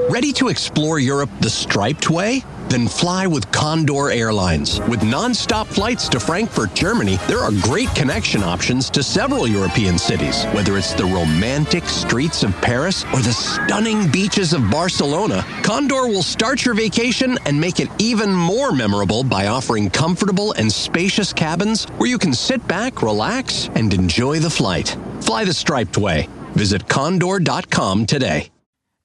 Ready to explore Europe the striped way? Then fly with Condor Airlines. With non-stop flights to Frankfurt, Germany, there are great connection options to several European cities. Whether it's the romantic streets of Paris or the stunning beaches of Barcelona, Condor will start your vacation and make it even more memorable by offering comfortable and spacious cabins where you can sit back, relax, and enjoy the flight. Fly the striped way. Visit condor.com today.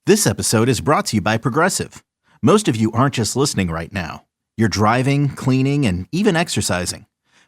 This episode is brought to you by Progressive. Most of you aren't just listening right now. You're driving, cleaning, and even exercising.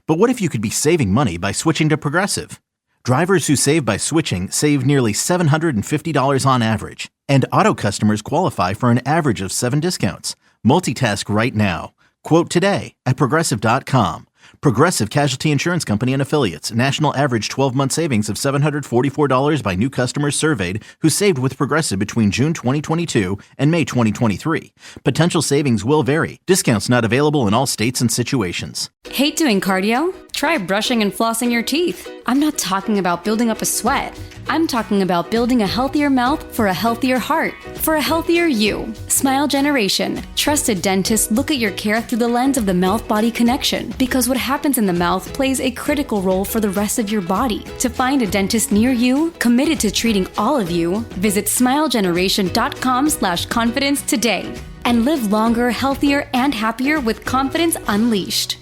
But what if you could be saving money by switching to Progressive? Drivers who save by switching save nearly $750 on average. And auto customers qualify for an average of 7 discounts. Multitask right now. Quote today at Progressive.com. Progressive Casualty Insurance Company and Affiliates. National average 12-month savings of $744 by new customers surveyed who saved with Progressive between June 2022 and May 2023. Potential savings will vary. Discounts not available in all states and situations. Hate doing cardio? Try brushing and flossing your teeth. I'm not talking about building up a sweat. I'm talking about building a healthier mouth for a healthier heart, for a healthier you. Smile Generation. Trusted dentists look at your care through the lens of the mouth-body connection, because what happens in the mouth plays a critical role for the rest of your body. To find a dentist near you, committed to treating all of you, visit smilegeneration.com/confidence today. And live longer, healthier, and happier with confidence unleashed.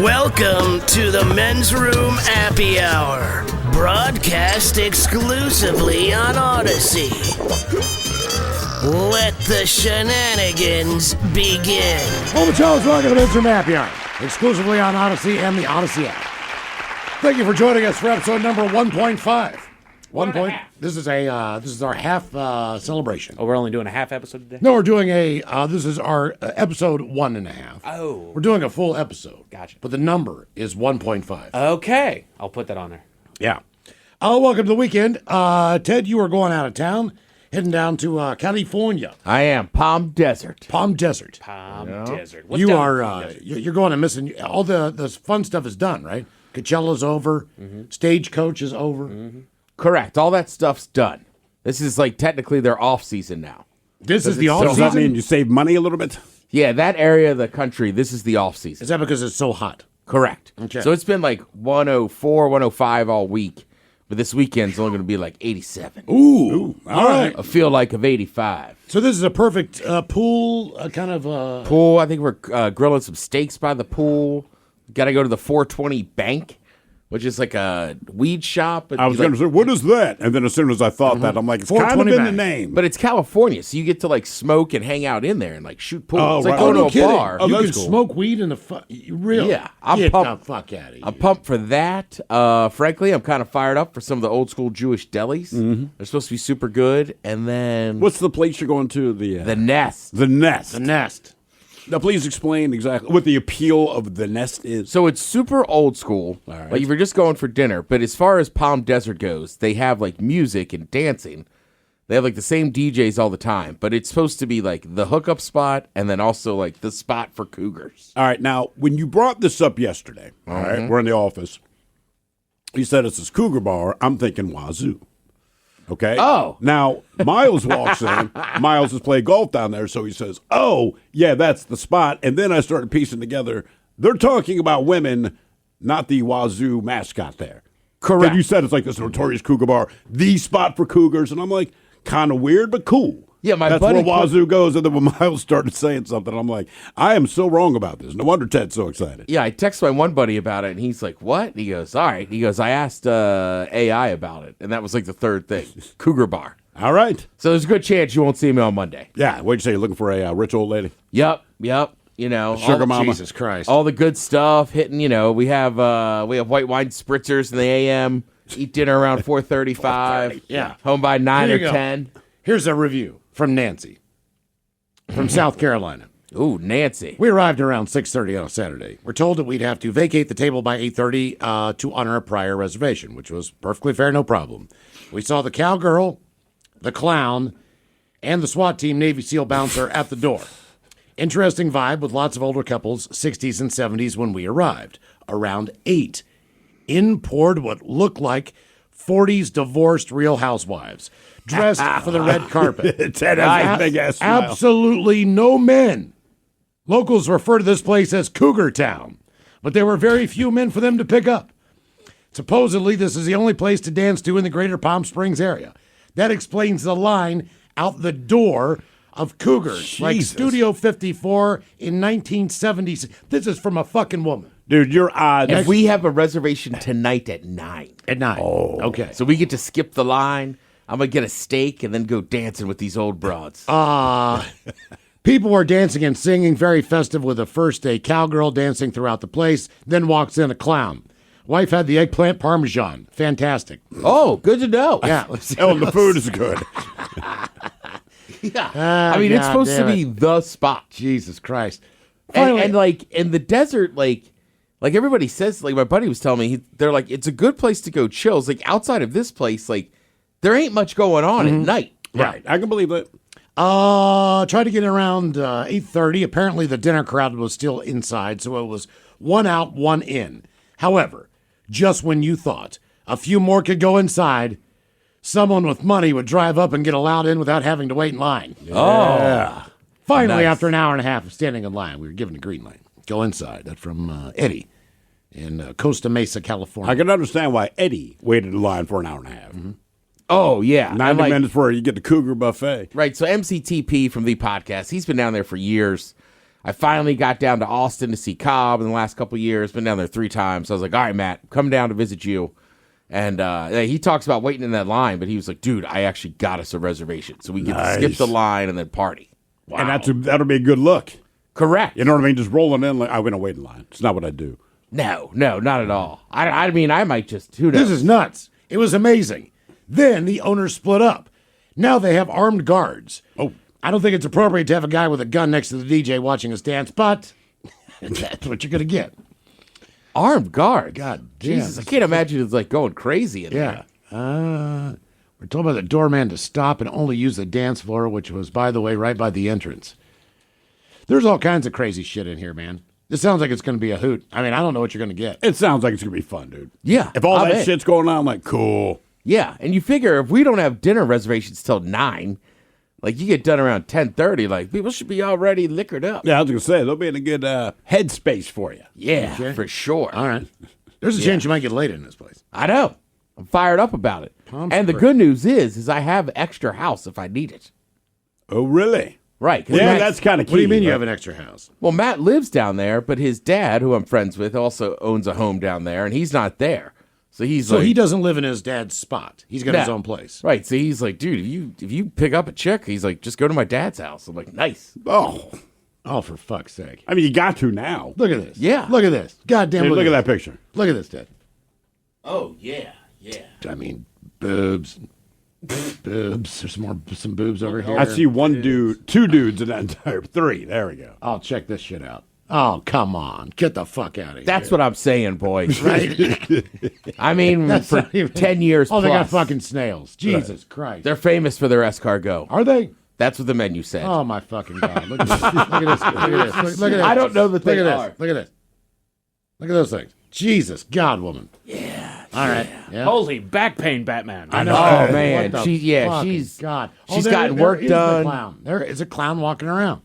Welcome to the Men's Room Appy Hour, broadcast exclusively on Odyssey. Let the shenanigans begin. Well, the show is welcome to the Men's Room Appy Hour, exclusively on Odyssey and the Odyssey app. Thank you for joining us for episode number 1.5. This is our half celebration. Oh, we're only doing a half episode today? No, we're doing this is our episode 1.5. Oh. We're doing a full episode. Gotcha. But the number is 1.5. Okay. I'll put that on there. Yeah. Welcome to the weekend. Ted, you are going out of town, heading down to California. I am. Palm Desert. Palm Desert. Desert. What's you're going and missing, all the fun stuff is done, right? Coachella's over. Mm-hmm. Stagecoach is over. Mm-hmm. Correct. All that stuff's done. This is like technically their off season now. This is the off season? Does that mean you save money a little bit? Yeah, that area of the country, this is the off season. Is that because it's so hot? Correct. Okay. So it's been like 104, 105 all week, but this weekend's only going to be like 87. Ooh. All right. A feel like of 85. So this is a perfect pool kind of... Pool. I think we're grilling some steaks by the pool. Got to go to the 420 Bank, which is like a weed shop. I was going to say, what is that? And then as soon as I thought that, I'm like, it's kind of in the name. But it's California, so you get to like smoke and hang out in there and like shoot pool. It's like going to a bar. You can smoke weed in the really? Yeah, Get the fuck out of here. I'm pumped for that. Frankly, I'm kind of fired up for some of the old school Jewish delis. Mm-hmm. They're supposed to be super good. And then what's the place you're going to? The Nest. The Nest. The Nest. Now, please explain exactly what the appeal of the Nest is. So it's super old school. All right. Like if you're just going for dinner. But as far as Palm Desert goes, they have like music and dancing. They have like the same DJs all the time. But it's supposed to be like the hookup spot and then also like the spot for cougars. All right. Now, when you brought this up yesterday, all right, we're in the office. You said it's this cougar bar. I'm thinking Wazoo. Okay. Oh. Now, Miles walks in. Miles has played golf down there, so he says, oh, yeah, that's the spot. And then I started piecing together. They're talking about women, not the Wazoo mascot there. Correct. You said it's like this notorious cougar bar, the spot for cougars. And I'm like, kind of weird, but cool. Yeah, that's where Wazoo goes. And then when Miles started saying something, I'm like, I am so wrong about this. No wonder Ted's so excited. Yeah, I texted my one buddy about it, and he's like, what? And he goes, all right. He goes, I asked AI about it, and that was like the third thing, cougar bar. All right. So there's a good chance you won't see me on Monday. Yeah, what'd you say? You're looking for a rich old lady? Yep. You know, sugar mama. Jesus Christ. All the good stuff hitting, you know, we have white wine spritzers in the AM, eat dinner around 4:35. Yeah. Home by 9 or 10. Here's a review from Nancy. From South Carolina. Ooh, Nancy. We arrived around 6:30 on a Saturday. We're told that we'd have to vacate the table by 8:30 to honor a prior reservation, which was perfectly fair, no problem. We saw the cowgirl, the clown, and the SWAT team Navy SEAL bouncer at the door. Interesting vibe with lots of older couples, 60s and 70s when we arrived. Around 8 in-poured what looked like 40s divorced Real Housewives, dressed for the red carpet. Ted has a big-ass smile. Absolutely no men. Locals refer to this place as Cougar Town, but there were very few men for them to pick up. Supposedly, this is the only place to dance to in the greater Palm Springs area. That explains the line out the door of Cougars, like Jesus. Studio 54 in 1976. This is from a fucking woman. Dude, your odds. And we have a reservation tonight at 9. At night. Oh. Okay. So we get to skip the line. I'm going to get a steak and then go dancing with these old broads. People were dancing and singing, very festive with a first a cowgirl dancing throughout the place. Then walks in a clown. Wife had the eggplant parmesan. Fantastic. Oh, good to know. Yeah. Oh, and the food is good. I mean, it's supposed to be the spot. Jesus Christ. And like in the desert, like everybody says, like my buddy was telling me, they're like, it's a good place to go chill. It's like outside of this place, like there ain't much going on at night. Right. I can believe it. Tried to get around 8:30. Apparently the dinner crowd was still inside, so it was one out, one in. However, just when you thought a few more could go inside, someone with money would drive up and get allowed in without having to wait in line. Oh, Finally, nice. after an hour and a half of standing in line, we were given a green light. Go inside. That's from Eddie in Costa Mesa, California. I can understand why Eddie waited in line for an hour and a half. Oh yeah, 90 minutes before you get the Cougar buffet. Right. So MCTP from the podcast, he's been down there for years. I finally got down to Austin to see Cobb in the last couple of years. Been down there 3 times. So I was like, all right, Matt, come down to visit you. And he talks about waiting in that line, but he was like, dude, I actually got us a reservation. So we get to skip the line and then party. Wow. And that'll be a good look. Correct. You know what I mean? Just rolling in like, I'm going to wait in line. It's not what I do. No, not at all. I mean, I might just, who knows? This is nuts. It was amazing. Then the owners split up. Now they have armed guards. Oh. I don't think it's appropriate to have a guy with a gun next to the DJ watching us dance, but that's what you're going to get. Armed guard. God damn. Jesus, I can't imagine it's like going crazy in there. Yeah. We're told by the doorman to stop and only use the dance floor, which was, by the way, right by the entrance. There's all kinds of crazy shit in here, man. This sounds like it's going to be a hoot. I mean, I don't know what you're going to get. It sounds like it's going to be fun, dude. Yeah. If all I'm that in. shit's going on, I'm like, cool. Yeah, and you figure if we don't have dinner reservations till 9, like you get done around 10:30, like people should be already liquored up. Yeah, I was going to say, they'll be in a good headspace for you. Yeah, Okay. for sure. All right. There's a chance you might get laid in this place. I know. I'm fired up about it. And the good news is I have extra house if I need it. Oh, really? Right. 'cause Yeah, Matt- that's kind of key. What do you mean you right? have an extra house? Well, Matt lives down there, but his dad, who I'm friends with, also owns a home down there, and he's not there. So he's So like, he doesn't live in his dad's spot. He's got his No. own place. right. So he's like, dude, if you pick up a chick, he's like, just go to my dad's house. I'm like, nice. Oh, Oh, for fuck's sake. I mean, you got to now. Look at this. Yeah. Look at this. Goddamn, Dude, look at that this. picture. Look at this, Ted. Oh yeah, yeah. I mean, boobs. Boobs. There's some boobs over here. I see one dude, 2 dudes in that entire 3. There we go. I'll check this shit out. Oh, come on. Get the fuck out of here. That's what I'm saying, boys. right. I mean, That's for not even- 10 years Oh, plus, they got fucking snails. Jesus Christ. they're famous for their escargot. Are they? That's what the menu said. Oh, my fucking God. Look at this. Look at this. Look at this. Look at this. I don't know that they Look at are. this. Look at this. Look at those things. Jesus, God, woman. Yeah. All right. Yeah. Holy back pain, Batman. I know. Oh, man. What the She's fucking God. she's there- gotten there work is the done. clown. There is a clown walking around.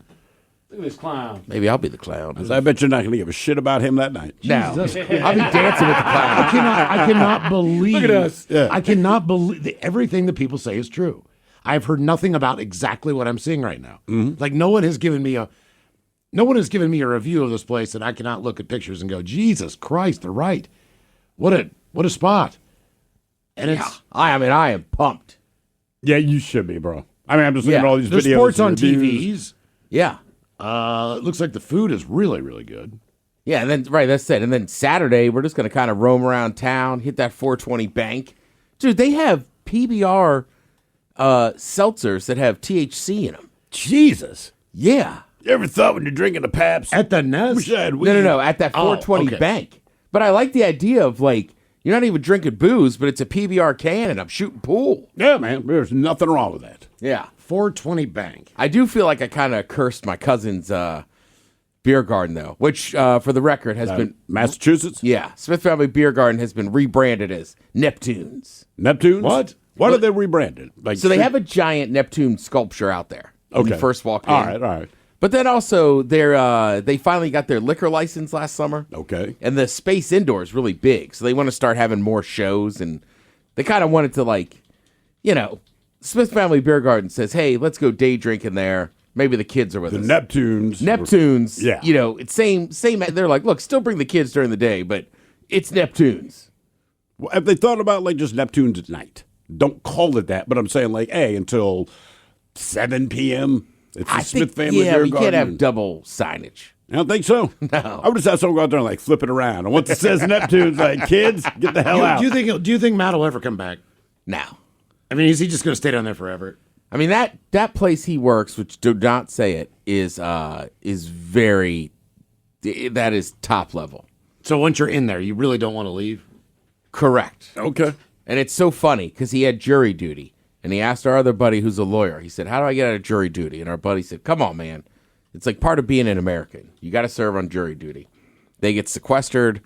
Look at this clown. Maybe I'll be the clown. I bet you're not going to give a shit about him that night. No, I'll be dancing with the clown. I cannot believe. Look at us. Yeah. I cannot believe that everything that people say is true. I've heard nothing about exactly what I'm seeing right now. Like no one has given me a review of this place that I cannot look at pictures and go, Jesus Christ, they're right. What a spot. And it's I mean, I am pumped. Yeah, you should be, bro. I mean, I'm just looking at all these there's videos. sports on and reviews. TVs. Yeah. It looks like the food is really, really good. Yeah, and then, right, that's it. And then Saturday, we're just going to kind of roam around town, hit that 420 bank. Dude, they have PBR seltzers that have THC in them. Jesus. Yeah. You ever thought when you're drinking a Pabst? At the Nest? Wish I had weed. No, at that 420 okay. bank. But I like the idea of, like, you're not even drinking booze, but it's a PBR can, and I'm shooting pool. Yeah, man. There's nothing wrong with that. Yeah. 420 bank. I do feel like I kind of cursed my cousin's Beer Garden, though, which, for the record, has been... Massachusetts? Yeah. Smith Family Beer Garden has been rebranded as Neptune's. Neptunes? What? What are they rebranded? Like So they have a giant Neptune sculpture out there when you first walk in. All right. But then also, they finally got their liquor license last summer. Okay. And the space indoor is really big, so they want to start having more shows, and they kind of wanted to, like, Smith Family Beer Garden says, hey, let's go day drinking there. Maybe the kids are with The us. Neptunes. Yeah. It's same. They're like, look, still bring the kids during the day, but it's Neptunes. Well, have they thought about like just Neptunes at night? Don't call it that, but I'm saying like, hey, until 7 p.m. It's the Smith Family Beer we Garden. can't have double signage. I don't think so. No. I would just have someone go out there and like flip it around. And once it says Neptunes, like, kids, get the hell out. Do you think Matt will ever come back? Now, I mean, is he just going to stay down there forever? I mean, that place he works, which do not say it, is very, that is top level. So once you're in there, you really don't want to leave? Correct. Okay. And it's so funny because he had jury duty, and he asked our other buddy who's a lawyer. He said, how do I get out of jury duty? And our buddy said, come on, man. It's like part of being an American. You got to serve on jury duty. They get sequestered.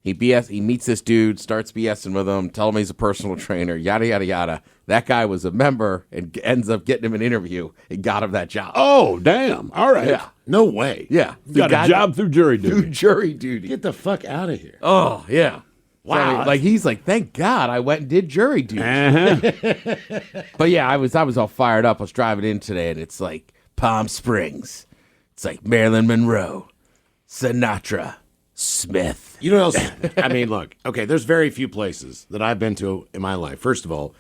He meets this dude, starts BSing with him, tell him he's a personal trainer, yada, yada, yada. That guy was a member and ends up getting him an interview and got him that job. Oh, damn. All right. Yeah. No way. Yeah. Got a job through jury Through duty. jury duty. Get the fuck out of here. Oh, yeah. Wow. So, like, he's like, thank God I went and did jury duty. But yeah, I was all fired up. I was driving in today, and it's like Palm Springs. It's like Marilyn Monroe, Sinatra, Smith. You know what else? I mean, look, okay, there's very few places that I've been to in my life. First of all,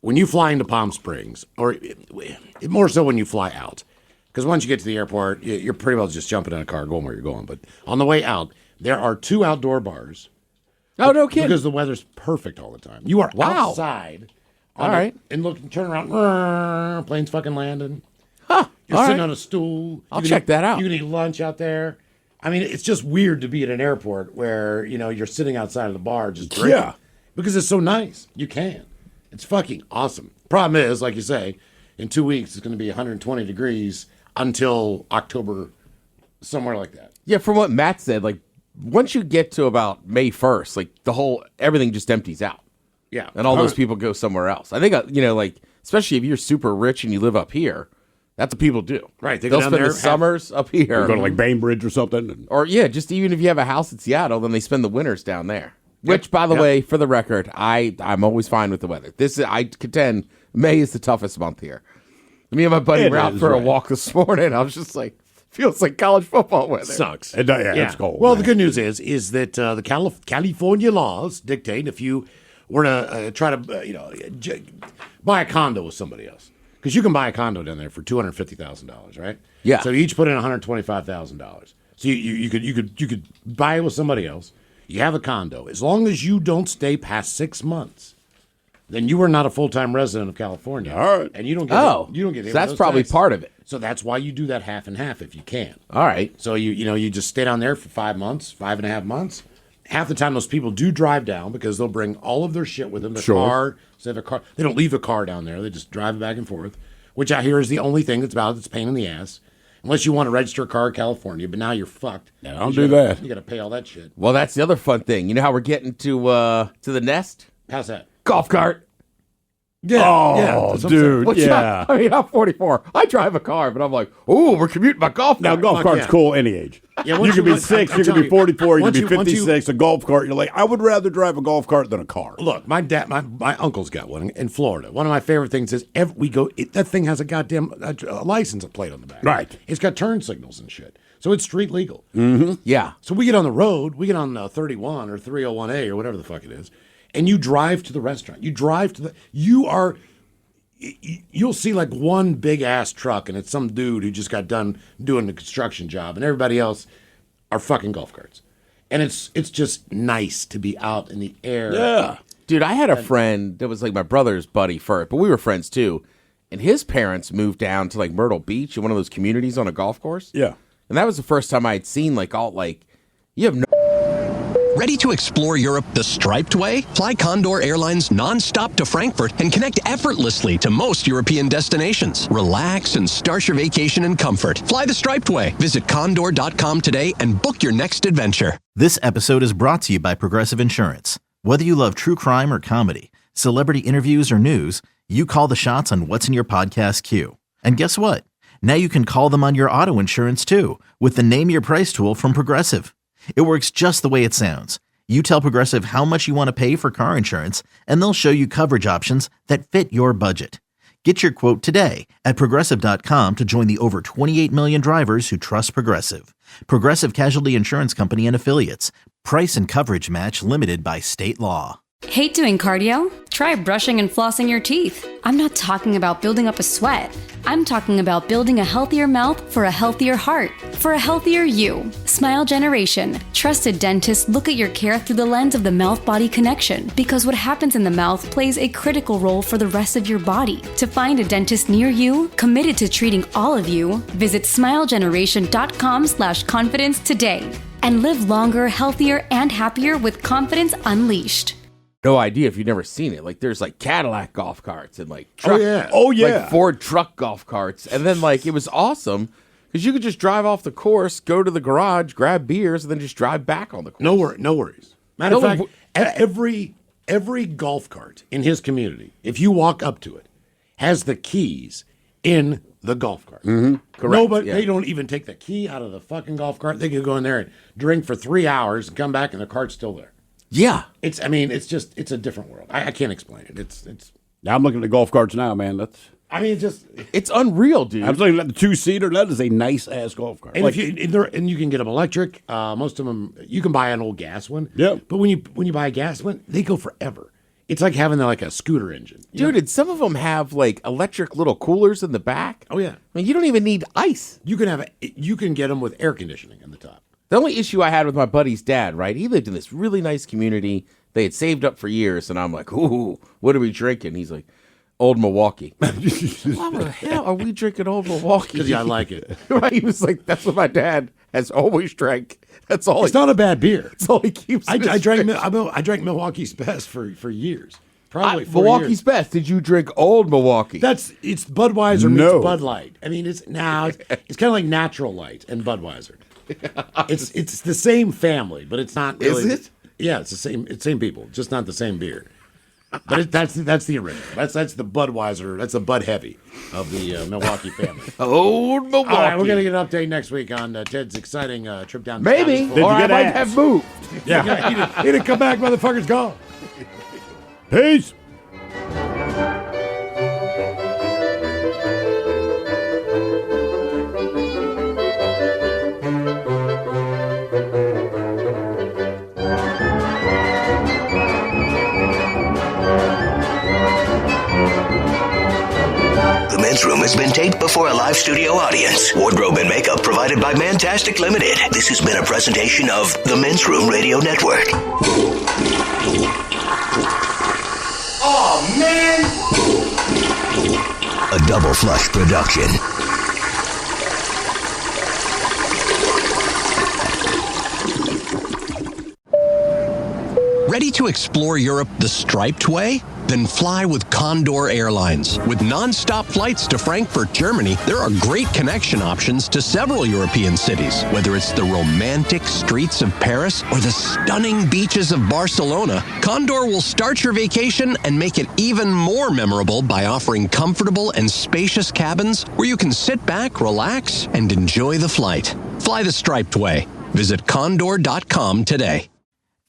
when you fly into Palm Springs, or more so when you fly out, because once you get to the airport, you're pretty well just jumping in a car, going where you're going. But on the way out, there are 2 outdoor bars. Oh, no kidding. Because the weather's perfect all the time. You are outside. All right. And look, turn around, plane's fucking landing. Huh. You're All sitting right. on a stool. I'll You can check eat- that out. You can eat lunch out there. I mean, it's just weird to be at an airport where, you're sitting outside of the bar just drinking. Yeah. Because it's so nice. You can. It's fucking awesome. Problem is, like you say, in 2 weeks, it's going to be 120 degrees until October, somewhere like that. Yeah, from what Matt said, like, once you get to about May 1st, like, everything just empties out. Yeah. And all those people go somewhere else. I think, like, especially if you're super rich and you live up here, that's what people do. Right, they go They'll down spend there, the summers up here. Go to like Bainbridge or something. Or, yeah, just even if you have a house in Seattle, then they spend the winters down there. Which, by the way, for the record, I'm always fine with the weather. I contend May is the toughest month here. Me and my buddy were out for a walk this morning. I was just like, feels like college football weather. Sucks. It's cold. Well, man. the good news is that the California laws dictate if you were to try to buy a condo with somebody else, because you can buy a condo down there for $250,000, right? Yeah. So you each put in $125,000. So you could buy it with somebody else. You have a condo as long as you don't stay past 6 months. Then you are not a full-time resident of California. All right. And you don't get you don't get so hit with that's those probably taxes. part of it. So that's why you do that half and half if you can. All right. So you just stay down there for 5 months, 5.5 months. Half the time those people do drive down because they'll bring all of their shit with them. Their car. So they have a car. They don't leave the car down there. They just drive it back and forth, which I hear is the only thing that's a pain in the ass. Unless you want to register a car in California, but now you're fucked. Yeah, don't do that. You got to pay all that shit. Well, that's the other fun thing. You know how we're getting to the nest? How's that? Golf cart. Yeah. Oh, dude. Which Yeah. I mean, I'm 44. I drive a car, but I'm like, ooh, we're commuting by golf Now, cart. golf Fuck cart's yeah. cool any age. Yeah, you once could be I'm 6, you could telling be 44, you once could be once 56. A golf cart, you're like, I would rather drive a golf cart than a car. Look, my dad, my uncle's got one in Florida. One of my favorite things is that thing has a goddamn license plate on the back. Right. It's got turn signals and shit. So it's street legal. Yeah. So we get on the road, we get on 31 or 301A or whatever the fuck it is, and you drive to the restaurant. You'll see like one big ass truck, and it's some dude who just got done doing the construction job, and everybody else are fucking golf carts. And it's just nice to be out in the air. Yeah. Dude, I had a friend that was like my brother's buddy first, but we were friends too. And his parents moved down to like Myrtle Beach in one of those communities on a golf course. Yeah. And that was the first time I had seen you have no Ready to explore Europe the striped way? Fly Condor Airlines non-stop to Frankfurt and connect effortlessly to most European destinations. Relax and start your vacation in comfort. Fly the striped way. Visit condor.com today and book your next adventure. This episode is brought to you by Progressive Insurance. Whether you love true crime or comedy, celebrity interviews or news, you call the shots on what's in your podcast queue. And guess what? Now you can call them on your auto insurance too with the Name Your Price tool from Progressive. It works just the way it sounds. You tell Progressive how much you want to pay for car insurance, and they'll show you coverage options that fit your budget. Get your quote today at Progressive.com to join the over 28 million drivers who trust Progressive. Progressive Casualty Insurance Company and Affiliates. Price and coverage match limited by state law. Hate doing cardio? Try brushing and flossing your teeth. I'm not talking about building up a sweat. I'm talking about building a healthier mouth for a healthier heart, for a healthier you. Smile Generation. Trusted dentists look at your care through the lens of the mouth-body connection because what happens in the mouth plays a critical role for the rest of your body. To find a dentist near you, committed to treating all of you, visit smilegeneration.com/confidence today and live longer, healthier, and happier with confidence unleashed. No idea if you've never seen it. Like, there's like Cadillac golf carts and like truck, Oh, yeah. like Ford truck golf carts. And then like it was awesome because you could just drive off the course, go to the garage, grab beers, and then just drive back on the course. No worries. Matter of fact, every golf cart in his community, if you walk up to it, has the keys in the golf cart. Mm-hmm. Correct. Nobody, yeah. They don't even take the key out of the fucking golf cart. They could go in there and drink for 3 hours and come back and the cart's still there. Yeah. It's a different world. I can't explain it. It's. Now I'm looking at the golf carts now, man. It's unreal, dude. I'm looking at the 2-seater. That is a nice ass golf cart. And you can get them electric. Most of them you can buy an old gas one. Yeah. But when you buy a gas one, they go forever. It's like having like a scooter engine, Dude, and some of them have like electric little coolers in the back. Oh yeah. I mean, you don't even need ice. You can get them with air conditioning on the top. The only issue I had with my buddy's dad, right? He lived in this really nice community. They had saved up for years, and I'm like, ooh, what are we drinking? He's like, Old Milwaukee. Why the hell are we drinking Old Milwaukee? Because I like it. Right? He was like, that's what my dad has always drank. That's all. It's not a bad beer. That's all he keeps. I drank Milwaukee's Best for years. Probably 4 Milwaukee's years. Best. Did you drink Old Milwaukee? It's Budweiser No. meets Bud Light. I mean, it's kind of like Natural Light and Budweiser. It's the same family, but it's not really. Is it? Yeah, it's the same. It's same people, just not the same beer. But that's the original. That's the Budweiser. That's the Bud Heavy of the Milwaukee family. Old Milwaukee. All right, we're gonna get an update next week on Ted's exciting trip down. Maybe, Did you or I get might ass? have moved. Yeah, he didn't come back. Motherfucker's gone. Peace. The men's room has been taped before a live studio audience. Wardrobe and makeup provided by Mantastic Limited. This has been a presentation of the Men's Room Radio Network. Oh, man! A Double Flush production. Ready to explore Europe the striped way? Then fly with Condor Airlines. With non-stop flights to Frankfurt, Germany, there are great connection options to several European cities. Whether it's the romantic streets of Paris or the stunning beaches of Barcelona, Condor will start your vacation and make it even more memorable by offering comfortable and spacious cabins where you can sit back, relax, and enjoy the flight. Fly the striped way. Visit condor.com today.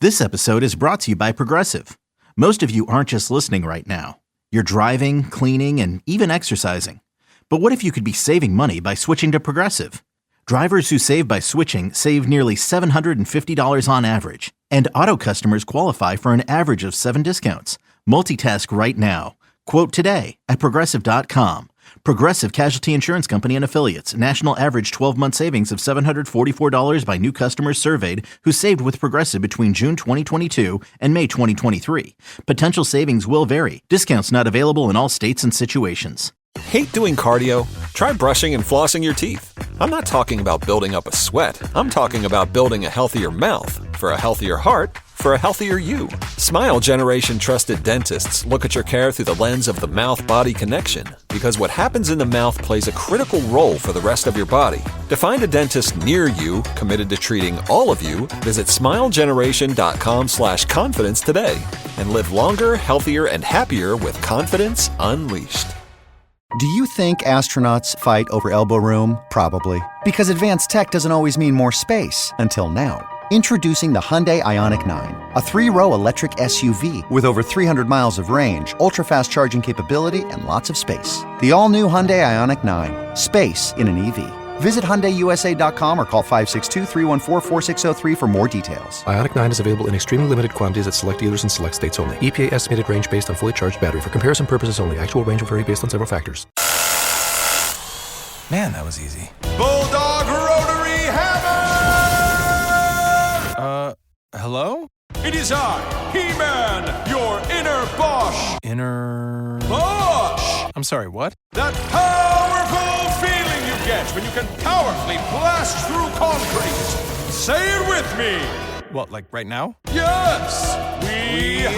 This episode is brought to you by Progressive. Most of you aren't just listening right now. You're driving, cleaning, and even exercising. But what if you could be saving money by switching to Progressive? Drivers who save by switching save nearly $750 on average. And auto customers qualify for an average of 7 discounts. Multitask right now. Quote today at Progressive.com. Progressive Casualty Insurance Company and Affiliates. National average 12-month savings of $744 by new customers surveyed who saved with Progressive between June 2022 and May 2023. Potential savings will vary. Discounts not available in all states and situations. Hate doing cardio? Try brushing and flossing your teeth. I'm not talking about building up a sweat. I'm talking about building a healthier mouth for a healthier heart for a healthier you. Smile Generation trusted dentists look at your care through the lens of the mouth-body connection, because what happens in the mouth plays a critical role for the rest of your body. To find a dentist near you committed to treating all of you, visit smilegeneration.com/confidence today and live longer, healthier, and happier with confidence unleashed. Do you think astronauts fight over elbow room? Probably. Because advanced tech doesn't always mean more space. Until now. Introducing the Hyundai Ioniq 9, a 3-row electric SUV with over 300 miles of range, ultra-fast charging capability, and lots of space. The all-new Hyundai Ioniq 9. Space in an EV. Visit HyundaiUSA.com or call 562-314-4603 for more details. Ioniq 9 is available in extremely limited quantities at select dealers and select states only. EPA estimated range based on fully charged battery. For comparison purposes only. Actual range will vary based on several factors. Man, that was easy. Bulldog Rotary Hammer! Hello? It is I, He-Man, your inner Bosch. Inner... Bosch! I'm sorry, what? That powerful feeling you get when you can powerfully blast through concrete. Say it with me. What, like right now? Yes! We have